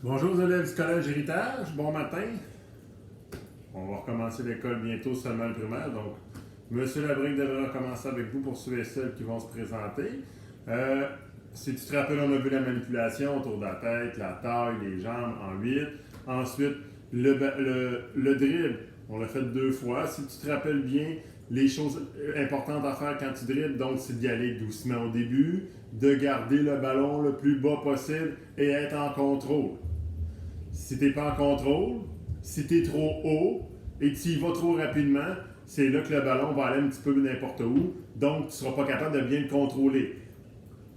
Bonjour aux élèves du Collège Héritage, bon matin. On va recommencer l'école bientôt, seulement le primaire, donc M. Labrique devrait recommencer avec vous pour ceux et celles qui vont se présenter. Si tu te rappelles, on a vu la manipulation autour de la tête, la taille, les jambes en 8. Ensuite, le dribble, on l'a fait 2 fois. Si tu te rappelles bien, les choses importantes à faire quand tu dribbles, donc c'est d'y aller doucement au début, de garder le ballon le plus bas possible et être en contrôle. Si tu n'es pas en contrôle, si tu es trop haut et que tu y vas trop rapidement, c'est là que le ballon va aller un petit peu n'importe où, donc tu ne seras pas capable de bien le contrôler.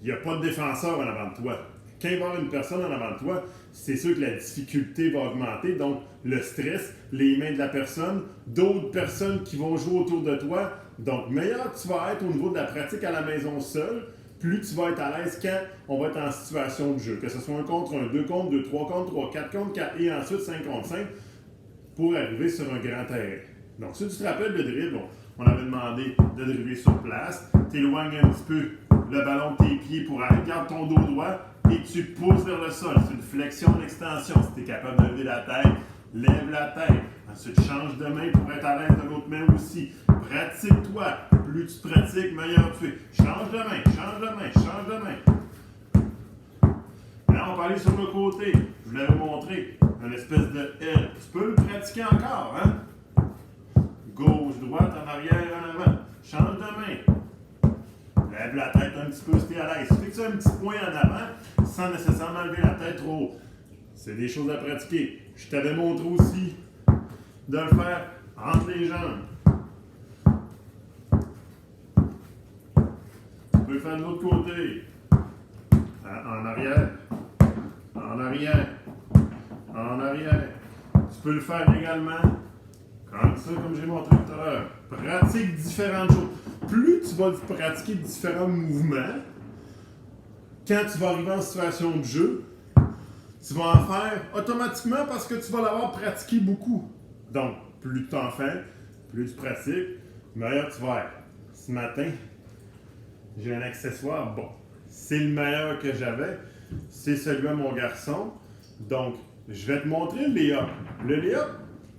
Il n'y a pas de défenseur en avant de toi. Quand il va y avoir une personne en avant de toi, c'est sûr que la difficulté va augmenter, donc le stress, les mains de la personne, d'autres personnes qui vont jouer autour de toi. Donc, meilleur tu vas être au niveau de la pratique à la maison seule, plus tu vas être à l'aise quand on va être en situation de jeu. Que ce soit 1 contre 1, 2 contre 2, 3 contre 3, 4 contre 4 et ensuite 5 contre 5 pour arriver sur un grand terrain. Donc, si tu te rappelles le dribble, on avait demandé de dribbler sur place. Tu éloignes un petit peu le ballon de tes pieds pour aller, garde ton dos droit et tu pousses vers le sol. C'est une flexion, une extension. Si tu es capable de lever la tête, lève la tête. Ensuite, change de main pour être à l'aise de l'autre main aussi. Pratique-toi. Plus tu pratiques, meilleur tu es. Change de main, change de main, change de main. Là, on va aller sur le côté. Je vous l'avais montré. Une espèce de L. Tu peux le pratiquer encore, hein? Gauche, droite, en arrière, en avant. Change de main. Lève la tête un petit peu si tu es à l'aise. Fixe un petit point en avant sans nécessairement lever la tête trop haut. C'est des choses à pratiquer. Je t'avais montré aussi de le faire entre les jambes. Tu peux le faire de l'autre côté. En arrière. En arrière. En arrière. Tu peux le faire également comme ça, comme j'ai montré tout à l'heure. Pratique différentes choses. Plus tu vas pratiquer différents mouvements, quand tu vas arriver en situation de jeu, tu vas en faire automatiquement parce que tu vas l'avoir pratiqué beaucoup. Donc, plus tu en fais, plus tu pratiques, meilleur tu vas être. Ce matin, j'ai un accessoire, bon, c'est le meilleur que j'avais, c'est celui à mon garçon. Donc, je vais te montrer le lay-up. Le lay-up,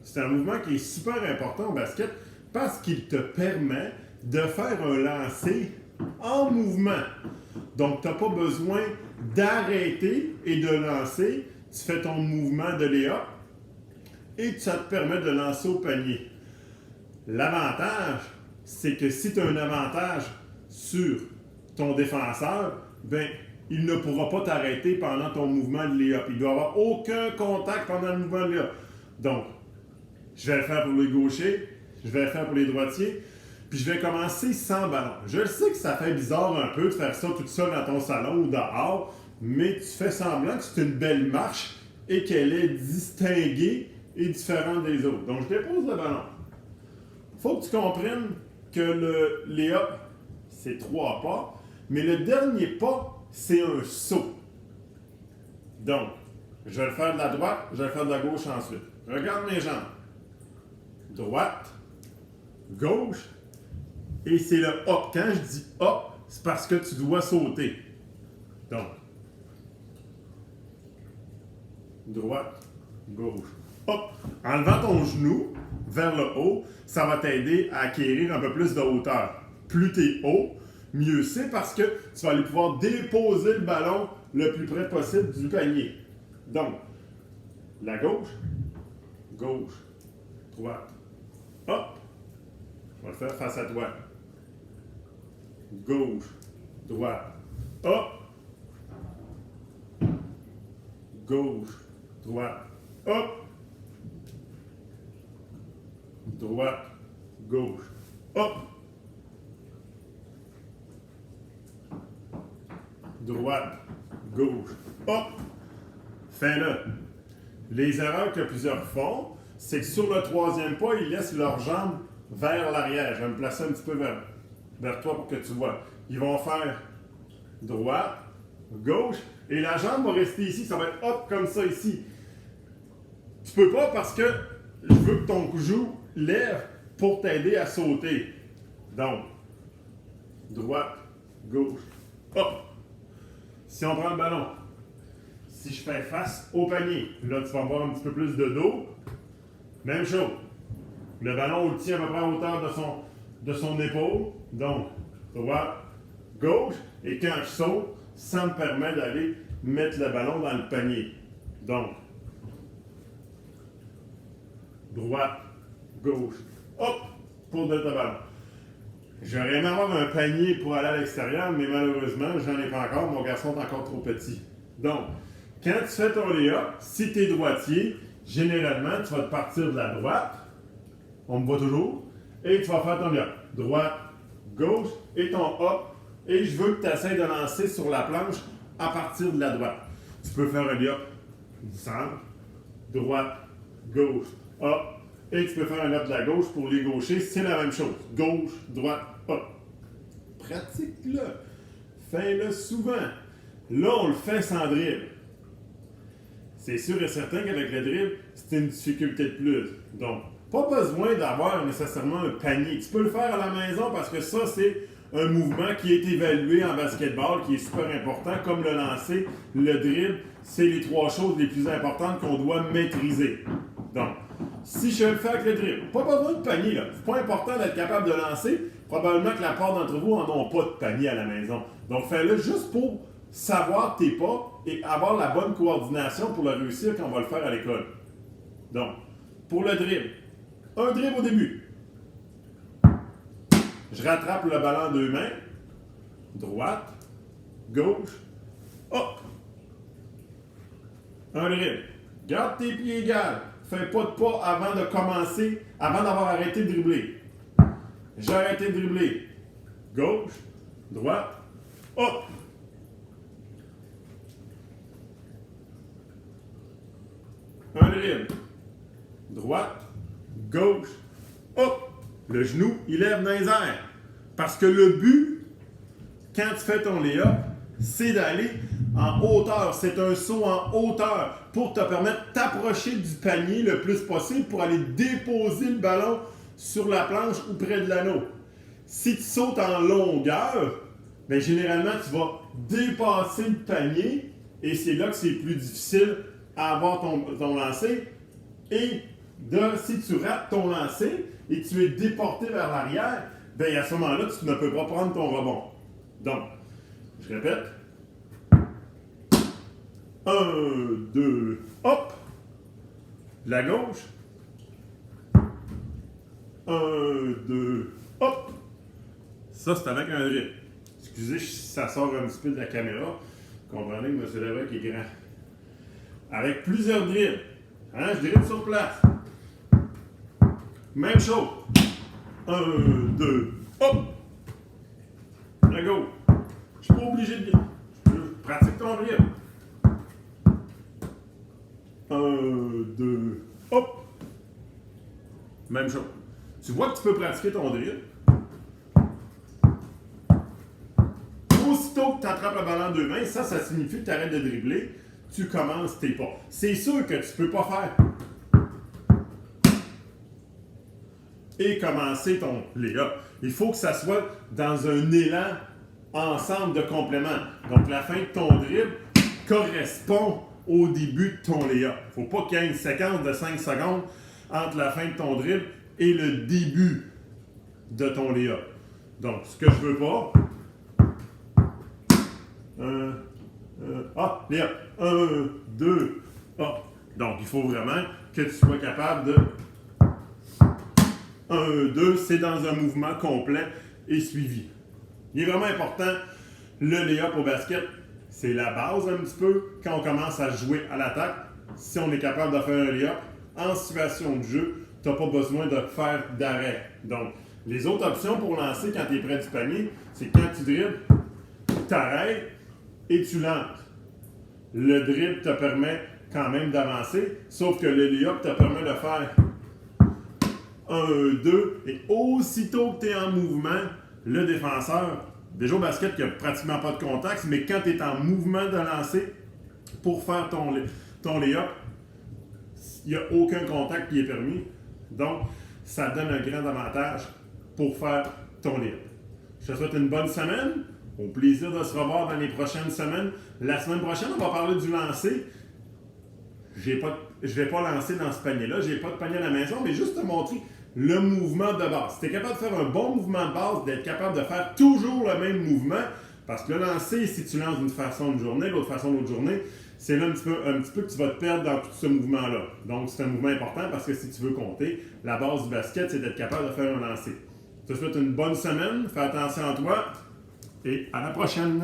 c'est un mouvement qui est super important au basket parce qu'il te permet de faire un lancer en mouvement. Donc, tu n'as pas besoin d'arrêter et de lancer. Tu fais ton mouvement de lay-up et ça te permet de lancer au panier. L'avantage, c'est que si tu as un avantage sur ton défenseur, ben, il ne pourra pas t'arrêter pendant ton mouvement de lay-up. Il ne doit avoir aucun contact pendant le mouvement de lay-up. Donc, je vais le faire pour les gauchers, je vais le faire pour les droitiers, puis je vais commencer sans ballon. Je sais que ça fait bizarre un peu de faire ça tout seul dans ton salon ou dehors, mais tu fais semblant que c'est une belle marche et qu'elle est distinguée et différente des autres. Donc, je dépose le ballon. Il faut que tu comprennes que le lay-up, c'est 3 pas, mais le dernier pas, c'est un saut. Donc, je vais le faire de la droite, je vais le faire de la gauche ensuite. Regarde mes jambes. Droite, gauche, et c'est le hop. Quand je dis hop, c'est parce que tu dois sauter. Donc, droite, gauche, hop. En levant ton genou vers le haut, ça va t'aider à acquérir un peu plus de hauteur. Plus tu es haut, mieux c'est parce que tu vas aller pouvoir déposer le ballon le plus près possible du panier. Donc, la gauche, gauche, droite, hop. On va le faire face à toi. Gauche, droite, hop. Gauche, droite, hop. Droite, gauche, hop. Droite, gauche, hop. Fais-le. Les erreurs que plusieurs font, c'est que sur le 3e pas, ils laissent leurs jambes vers l'arrière. Je vais me placer un petit peu vers toi pour que tu vois. Ils vont faire droite, gauche, et la jambe va rester ici. Ça va être hop comme ça ici. Tu peux pas parce que je veux que ton genou lève pour t'aider à sauter. Donc, droite, gauche, hop. Si on prend le ballon, Si je fais face au panier, là, tu vas avoir un petit peu plus de dos. Même chose. Le ballon, on le tient à peu près à hauteur de son épaule. Donc, droite, gauche. Et quand je saute, ça me permet d'aller mettre le ballon dans le panier. Donc, droite, gauche, hop, pour mettre le ballon. J'aurais aimé avoir un panier pour aller à l'extérieur, mais malheureusement, j'en ai pas encore. Mon garçon est encore trop petit. Donc, quand tu fais ton lay-up, si tu es droitier, généralement, tu vas te partir de la droite. On me voit toujours. Et tu vas faire ton lay-up. Droite, gauche, et ton hop. Et je veux que tu essaies de lancer sur la planche à partir de la droite. Tu peux faire un lay-up du centre, droite, gauche, hop. Et tu peux faire un up de la gauche pour les gauchers, c'est la même chose. Gauche, droite, hop. Pratique-le. Fais-le souvent. Là, on le fait sans dribble. C'est sûr et certain qu'avec le dribble, c'est une difficulté de plus. Donc, pas besoin d'avoir nécessairement un panier. Tu peux le faire à la maison parce que ça, c'est un mouvement qui est évalué en basketball, qui est super important, comme le lancer, le dribble. C'est les trois choses les plus importantes qu'on doit maîtriser. Donc, si je le fais avec le dribble, pas besoin de panier, là. C'est pas important d'être capable de lancer. Probablement que la part d'entre vous n'en ont pas de panier à la maison. Donc, fais-le juste pour savoir tes pas et avoir la bonne coordination pour le réussir quand on va le faire à l'école. Donc, pour le dribble, un dribble au début. Je rattrape le ballon en deux mains. Droite, gauche, hop. Un dribble. Garde tes pieds égales. Fais pas de pas avant de commencer, avant d'avoir arrêté de dribbler. J'ai arrêté de dribbler. Gauche, droite, hop. Un dribble. Droite, gauche, hop. Le genou, il lève dans les airs. Parce que le but, quand tu fais ton lay-up, c'est d'aller en hauteur. C'est un saut en hauteur pour te permettre de t'approcher du panier le plus possible pour aller déposer le ballon sur la planche ou près de l'anneau. Si tu sautes en longueur, bien, généralement, tu vas dépasser le panier et c'est là que c'est plus difficile à avoir ton lancer. Et si tu rates ton lancer et que tu es déporté vers l'arrière, bien, à ce moment-là, tu ne peux pas prendre ton rebond. Donc, je répète. 1, 2, hop! La gauche. 1, 2, hop! Ça, c'est avec un dribble. Excusez, ça sort un petit peu de la caméra. Comprenez que M. Lévesque est grand. Avec plusieurs dribbles. Hein, je dribble sur place. Même chose. 1, 2, hop! La gauche. Je suis pas obligé de... Pratique ton dribble. 1, 2, hop! Même chose. Tu vois que tu peux pratiquer ton dribble. Aussitôt que tu attrapes le ballon en deux mains, ça signifie que tu arrêtes de dribbler, tu commences tes pas. C'est sûr que tu ne peux pas faire et commencer ton lay-up. Il faut que ça soit dans un élan ensemble de compléments. Donc, la fin de ton dribble correspond au début de ton lay-up. Il ne faut pas qu'il y ait une séquence de 5 secondes entre la fin de ton dribble et le début de ton lay-up. Donc, ce que je veux pas... lay-up. 1, 2, hop. Donc, il faut vraiment que tu sois capable de... 1, 2, c'est dans un mouvement complet et suivi. Il est vraiment important, le lay-up au basket, c'est la base un petit peu quand on commence à jouer à l'attaque. Si on est capable de faire un lay-up en situation de jeu, tu n'as pas besoin de faire d'arrêt. Donc, les autres options pour lancer quand tu es près du panier, c'est quand tu dribbles, tu arrêtes et tu lances. Le dribble te permet quand même d'avancer, sauf que le lay-up te permet de faire 1, 2, et aussitôt que tu es en mouvement, le défenseur, déjà au basket, il n'y a pratiquement pas de contact, mais quand tu es en mouvement de lancer pour faire ton lay-up, il n'y a aucun contact qui est permis. Donc, ça donne un grand avantage pour faire ton lay-up. Je te souhaite une bonne semaine. Au plaisir de se revoir dans les prochaines semaines. La semaine prochaine, on va parler du lancer. Je ne vais pas lancer dans ce panier-là. Je n'ai pas de panier à la maison, mais juste te montrer le mouvement de base. Si tu es capable de faire un bon mouvement de base, d'être capable de faire toujours le même mouvement, parce que le lancer, si tu lances d'une façon une journée, l'autre façon l'autre journée, c'est là un petit peu que tu vas te perdre dans tout ce mouvement-là. Donc, c'est un mouvement important parce que si tu veux compter, la base du basket, c'est d'être capable de faire un lancer. Je te souhaite une bonne semaine, fais attention à toi et à la prochaine!